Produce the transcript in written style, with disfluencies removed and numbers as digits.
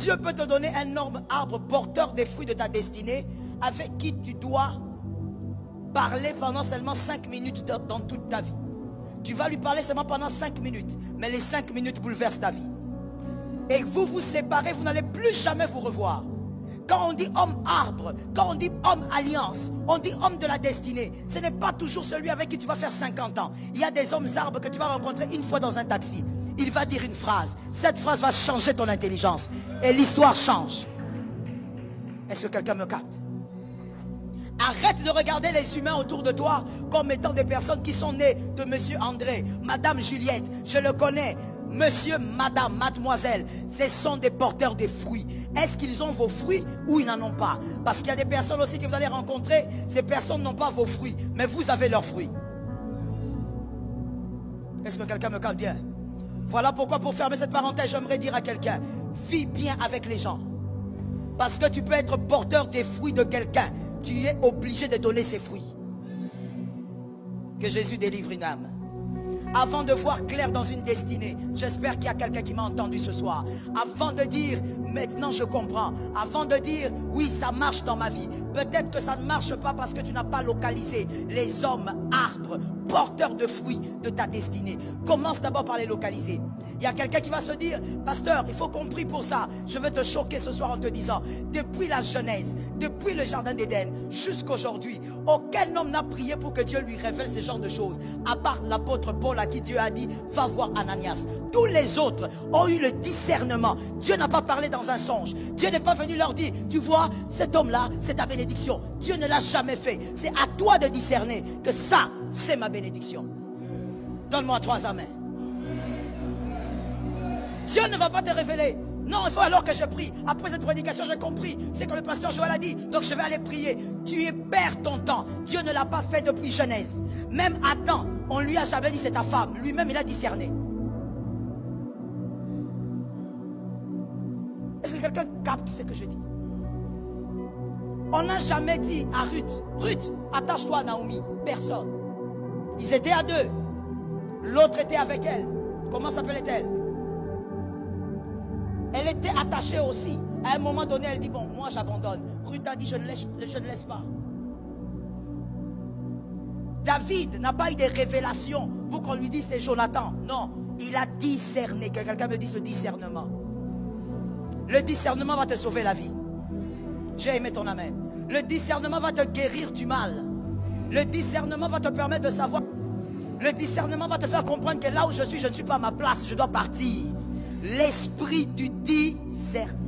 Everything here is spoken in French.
Dieu peut te donner un énorme arbre porteur des fruits de ta destinée avec qui tu dois parler pendant seulement 5 minutes dans toute ta vie. Tu vas lui parler seulement pendant 5 minutes, mais les 5 minutes bouleversent ta vie. Et vous vous séparez, vous n'allez plus jamais vous revoir. Quand on dit homme arbre, quand on dit homme alliance, on dit homme de la destinée. Ce n'est pas toujours celui avec qui tu vas faire 50 ans. Il y a des hommes arbres que tu vas rencontrer une fois dans un taxi. Il va dire une phrase. Cette phrase va changer ton intelligence. Et l'histoire change. Est-ce que quelqu'un me capte? Arrête de regarder les humains autour de toi comme étant des personnes qui sont nées de Monsieur André, Madame Juliette. Je le connais. Monsieur, Madame, Mademoiselle, ce sont des porteurs de fruits. Est-ce qu'ils ont vos fruits ou ils n'en ont pas? Parce qu'il y a des personnes aussi que vous allez rencontrer. Ces personnes n'ont pas vos fruits, mais vous avez leurs fruits. Est-ce que quelqu'un me calme bien? Voilà pourquoi, pour fermer cette parenthèse, j'aimerais dire à quelqu'un: vis bien avec les gens. Parce que tu peux être porteur des fruits de quelqu'un. Tu es obligé de donner ses fruits. Que Jésus délivre une âme. Avant de voir clair dans une destinée, j'espère qu'il y a quelqu'un qui m'a entendu ce soir. Avant de dire maintenant je comprends, avant de dire oui ça marche dans ma vie, peut-être que ça ne marche pas parce que tu n'as pas localisé les hommes arbres, porteurs de fruits de ta destinée. Commence d'abord par les localiser. Il y a quelqu'un qui va se dire: pasteur, il faut qu'on prie pour ça. Je veux te choquer ce soir en te disant, depuis la Genèse, depuis le jardin d'Éden jusqu'aujourd'hui, aucun homme n'a prié pour que Dieu lui révèle ce genre de choses, à part l'apôtre Paul à qui Dieu a dit va voir Ananias. Tous les autres ont eu le discernement. Dieu n'a pas parlé dans un songe. Dieu n'est pas venu leur dire: tu vois cet homme-là, c'est ta bénédiction. Dieu ne l'a jamais fait. C'est à toi de discerner que ça, c'est ma bénédiction. Donne-moi 3 amens. Dieu ne va pas te révéler. Non, il faut alors que je prie. Après cette prédication, j'ai compris. C'est que le pasteur Joël a dit. Donc je vais aller prier. Tu perds ton temps. Dieu ne l'a pas fait depuis Genèse. Même Adam, on lui a jamais dit c'est ta femme. Lui-même, il a discerné. Est-ce que quelqu'un capte ce que je dis? On n'a jamais dit à Ruth: Ruth, attache-toi à Naomi. Personne. Ils étaient à 2. L'autre était avec elle. Comment s'appelait-elle? Elle était attachée aussi. À un moment donné, elle dit: bon, moi j'abandonne. Ruth a dit: je ne laisse pas. David n'a pas eu des révélations pour qu'on lui dise c'est Jonathan. Non, il a discerné. Que quelqu'un me dise le discernement. Le discernement va te sauver la vie. J'ai aimé ton amen. Le discernement va te guérir du mal. Le discernement va te permettre de savoir. Le discernement va te faire comprendre que là où je suis, je ne suis pas à ma place, je dois partir. L'esprit du discernement.